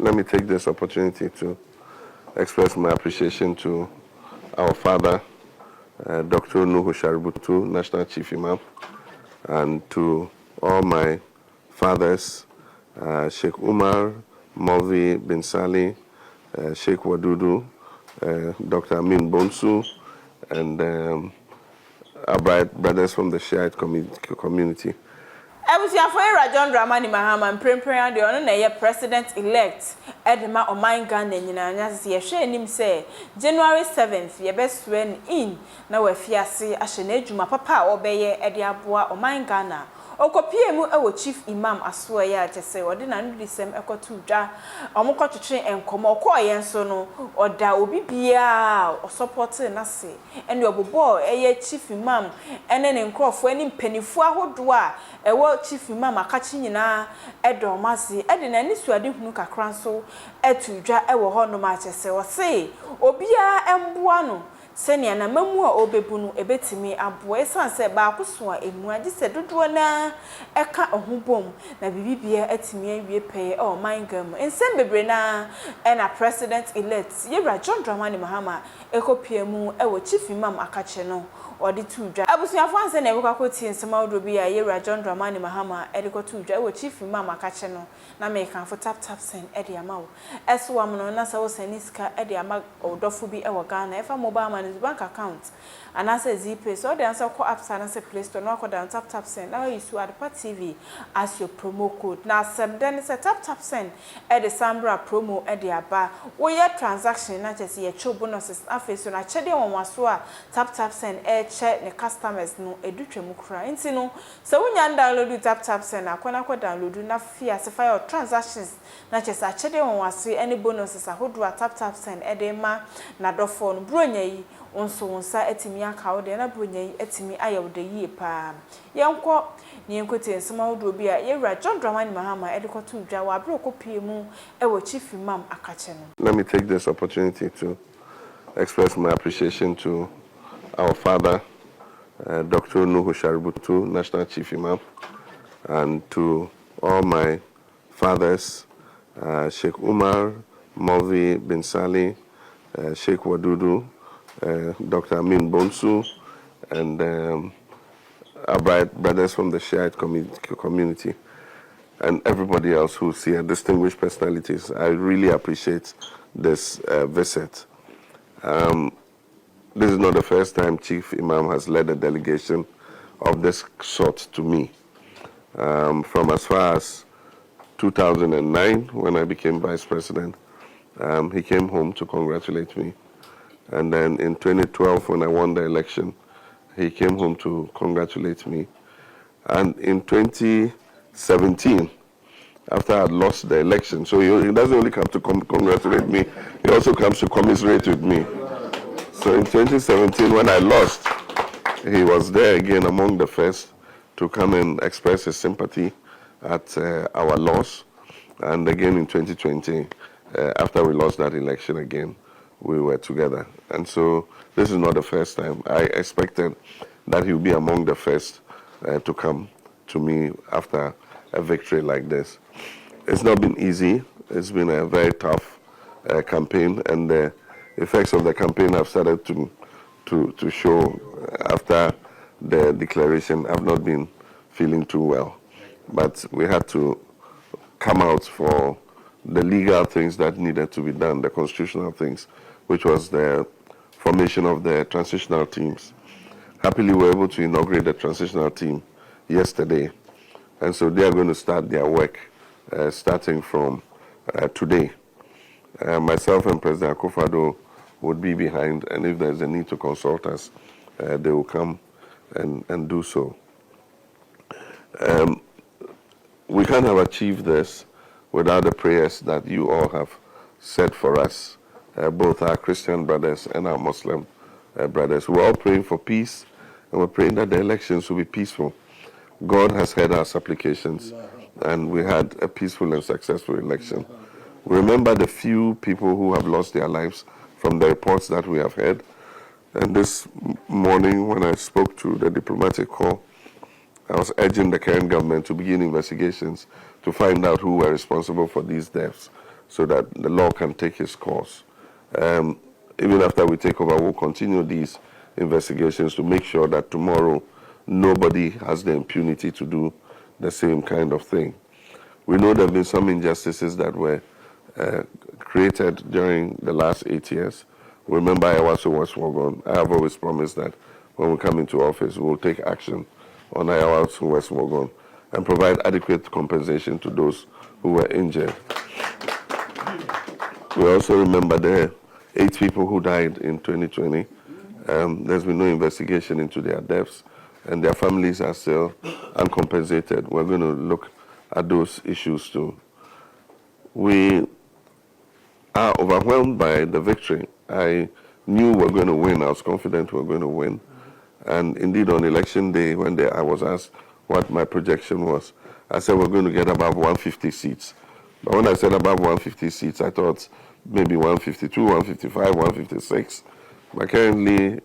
Let me take this opportunity to express my appreciation to our father, Dr. Nuhu Shaributu, National Chief Imam, and to all my fathers, Sheikh Umar, Mulvi bin Sali, Sheikh Wadudu, Dr. Amin Bonsu, and our brothers from the Shiite community. John Mahama and Prempren the honor na president-elect Adepa Oman nyina nyase ye hwe anim say January 7th ye best sworn in na wafiase ahye na adwuma papa a obeye ede aboa Oman Ghana okopie mu ewo Chief Imam aso ya chese ode na ndisem ekotu dwa omukotwetwe enkomo okoye nso no oda obi bia o support na se ene obobo eye Chief Imam ene ne nkrofo ani mpanifu ahodo a ewo Chief Imam akachi nyina edomase ede na ni suade hunu kakra nso etu dwa ewo ho no ma chese wo se obia emboa no senia na mamu a obebu no ebetimi abo esanse ba koso a emu agi se dodo na eka ohubom na bibibia atimi awie peye o mangam ensem bebre na na president elect yewra John Mahama ekopie mu ewo Chief Imam akache no odi tudwa abusuafo anse na ebekakoti nsema odobi a yewra John Mahama edikotudwa ewo Chief Imam akache no na meka fo tap send edi amawo eso wam no na sawo seniska edi ama odofo bi ewo Ghana efa mobile bank account and as a zip so the answer call apps and as a Play Store no down tap send now you use Adepa TV as your promo code now some then it's a tap send at the Sambra promo at the aba we your transaction not just your show bonuses after so na chede on waso tap send air check the customers no edutwemu kra nti no so when you download tap send akwana ko download na fee as your transactions not just a chede on waso any bonuses ahodo tap send edema na do phone bronya yi onso wonsa etimi aka wo de na bronya etimi ayewo de yie pa yenko ni enkote nsema wodo bi a yewra John Mahama edikoto dwa wa bro kopie mu ewo Chief Imam akache no. Let me take this opportunity to express my appreciation to our father, Dr. Nuhu Shaributu, National Chief Imam, and to all my fathers, Sheikh Umar, Mulvi bin Sali, Sheikh Wadudu, Dr. Amin Bonsu, and our brothers from the Shiite community, and everybody else who's here, distinguished personalities. I really appreciate this visit. This is not the first time Chief Imam has led a delegation of this sort to me. From as far as 2009, when I became Vice President, he came home to congratulate me. And then in 2012, when I won the election, he came home to congratulate me. And in 2017, after I had lost the election, so he doesn't only come to congratulate me, he also comes to commiserate with me. So in 2017, when I lost, he was there again among the first to come and express his sympathy at our loss. And again in 2020, after we lost that election again, we were together. And so this is not the first time. I expected that he would be among the first to come to me after a victory like this. It's not been easy. It's been a very tough campaign, and the effects of the campaign have started to show after the declaration. I've not been feeling too well. But we had to come out for the legal things that needed to be done, the constitutional things, which was the formation of the transitional teams. Happily, we were able to inaugurate the transitional team yesterday. And so they are going to start their work starting from today. Myself and President Akufo-Addo would be behind, and if there's a need to consult us, they will come and do so. We can't have achieved this without the prayers that you all have said for us, both our Christian brothers and our Muslim brothers. We're all praying for peace, and we're praying that the elections will be peaceful. God has heard our supplications, and we had a peaceful and successful election. We remember the few people who have lost their lives from the reports that we have heard. And this morning, when I spoke to the diplomatic corps, I was urging the current government to begin investigations to find out who were responsible for these deaths, so that the law can take its course. Even after we take over, we'll continue these investigations to make sure that tomorrow nobody has the impunity to do the same kind of thing. We know there have been some injustices that were created during the last 8 years. Remember, I was Westwogon. I have always promised that when we come into office, we'll take action on Ayawasu Westwogon and provide adequate compensation to those who were injured. We also remember the 8 people who died in 2020. There's been no investigation into their deaths, and their families are still uncompensated. We're going to look at those issues too. We are overwhelmed by the victory. I knew we were going to win. I was confident we were going to win. And indeed, on election day, when I was asked what my projection was, I said we're going to get above 150 seats. But when I said above 150 seats, I thought maybe 152, 155, 156. But currently,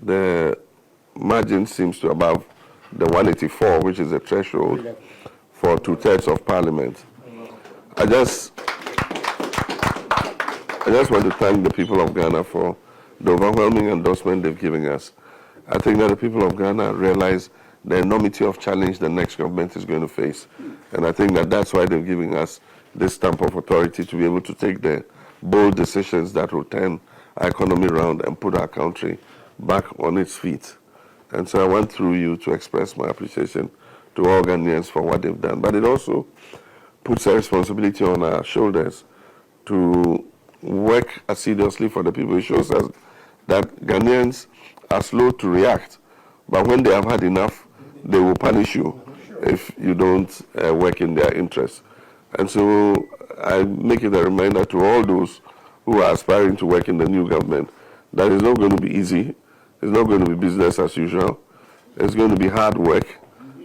the margin seems to above the 184, which is the threshold for 2/3 of Parliament. I just want to thank the people of Ghana for the overwhelming endorsement they've given us. I think that the people of Ghana realize the enormity of challenge the next government is going to face. And I think that that's why they're giving us this stamp of authority to be able to take the bold decisions that will turn our economy around and put our country back on its feet. And so I went through you to express my appreciation to all Ghanaians for what they've done. But it also puts a responsibility on our shoulders to work assiduously for the people. It shows us that Ghanaians are slow to react, but when they have had enough, they will punish you if you don't work in their interest. And so I make it a reminder to all those who are aspiring to work in the new government that it's not going to be easy. It's not going to be business as usual. It's going to be hard work.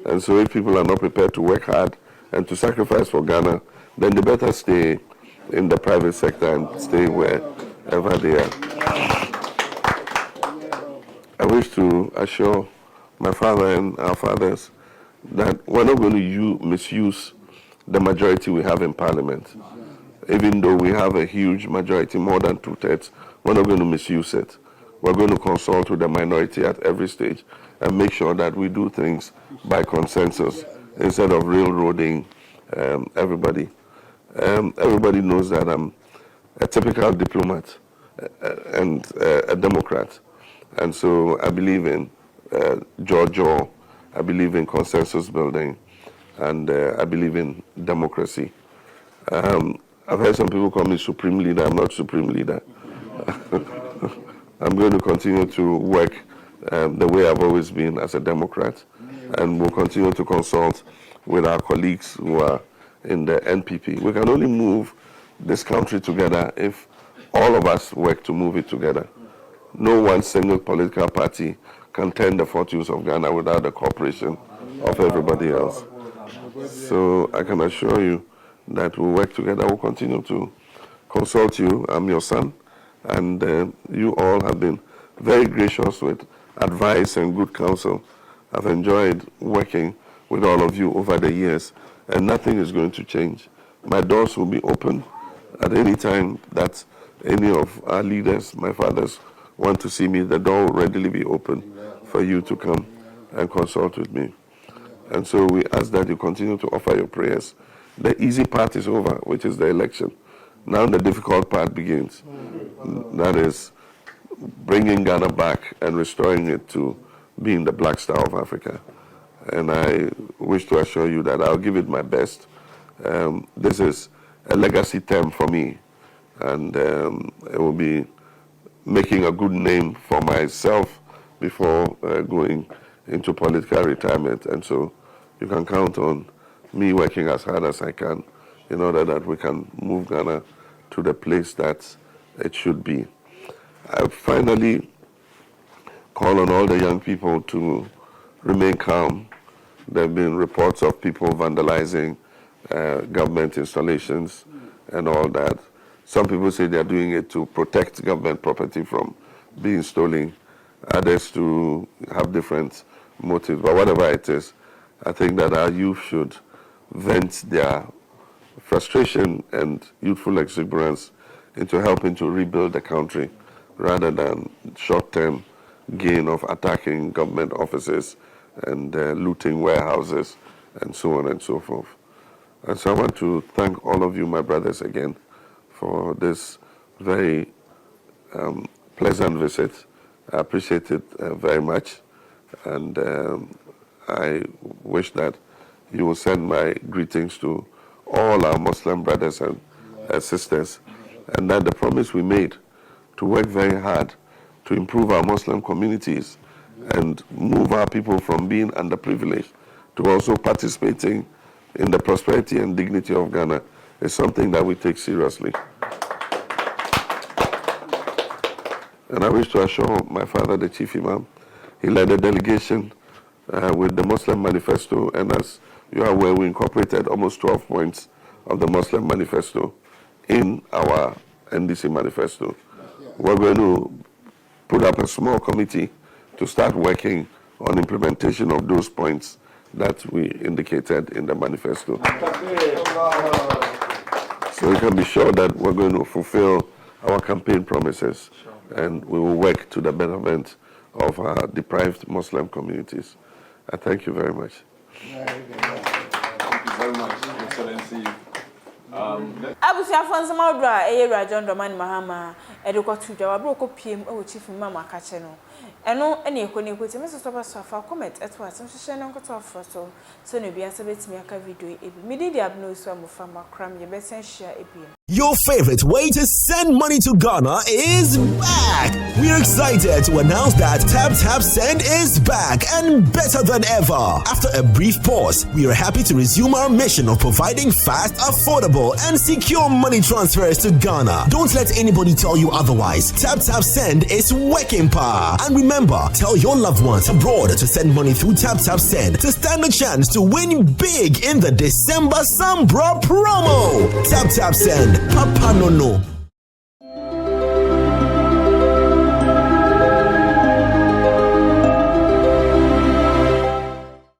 And so if people are not prepared to work hard and to sacrifice for Ghana, then they better stay in the private sector and stay wherever they are. I wish to assure my father and our fathers that we're not going to misuse the majority we have in Parliament. Even though we have a huge majority, more than 2/3, we're not going to misuse it. We're going to consult with the minority at every stage and make sure that we do things by consensus instead of railroading everybody. Everybody knows that I'm a typical diplomat and a Democrat. And so I believe in jaw. I believe in consensus building, and I believe in democracy. I've heard some people call me supreme leader. I'm not supreme leader. I'm going to continue to work the way I've always been as a Democrat, and we'll continue to consult with our colleagues who are in the NPP. We can only move this country together if all of us work to move it together. No one single political party can turn the fortunes of Ghana without the cooperation of everybody else. So I can assure you that we'll work together. We'll continue to consult you. I'm your son, and you all have been very gracious with advice and good counsel. I've enjoyed working with all of you over the years, and nothing is going to change. My doors will be open at any time that any of our leaders, my fathers, want to see me. The door will readily be open for you to come and consult with me. And so we ask that you continue to offer your prayers. The easy part is over, which is the election. Now the difficult part begins. That is bringing Ghana back and restoring it to being the Black Star of Africa. And I wish to assure you that I'll give it my best. This is a legacy term for me, and it will be making a good name for myself before going into political retirement. And so you can count on me working as hard as I can in order that we can move Ghana to the place that it should be. I finally call on all the young people to remain calm. There have been reports of people vandalizing government installations and all that. Some people say they're doing it to protect government property from being stolen. Others to have different motives. But whatever it is, I think that our youth should vent their frustration and youthful exuberance into helping to rebuild the country rather than short-term gain of attacking government offices and looting warehouses and so on and so forth. And so I want to thank all of you, my brothers, again for this very pleasant visit. I appreciate it very much, and I wish that you will send my greetings to all our Muslim brothers and sisters, and that the promise we made to work very hard to improve our Muslim communities and move our people from being underprivileged to also participating in the prosperity and dignity of Ghana is something that we take seriously. And I wish to assure my father, the Chief Imam, he led a delegation with the Muslim Manifesto, and as you are aware, we incorporated almost 12 points of the Muslim Manifesto in our NDC Manifesto. We're going to put up a small committee to start working on implementation of those points that we indicated in the manifesto. So you can be sure that we're going to fulfill our campaign promises, and we will work to the betterment of our deprived Muslim communities. I thank you very much. Thank you very much, Excellency. Abusiafo nsema odra eyera John Mahama edekwa tuja wabroko piem e Chief Imam akache no eno ene ekoni ekwete mesoso basafa comment etwa asehye no nkoto afroso so no bia sebetimi aka video ebi mididi abno so amofa makram ye besen share ebi. Your favorite way to send money to Ghana is back. We're excited to announce that Tap Send is back and better than ever. After a brief pause, we are happy to resume our mission of providing fast, affordable, and secure money transfers to Ghana. Don't let anybody tell you otherwise. Tap Send is working power. And remember, tell your loved ones abroad to send money through Tap Send to stand a chance to win big in the December Sambra promo. Tap Send. Papa no.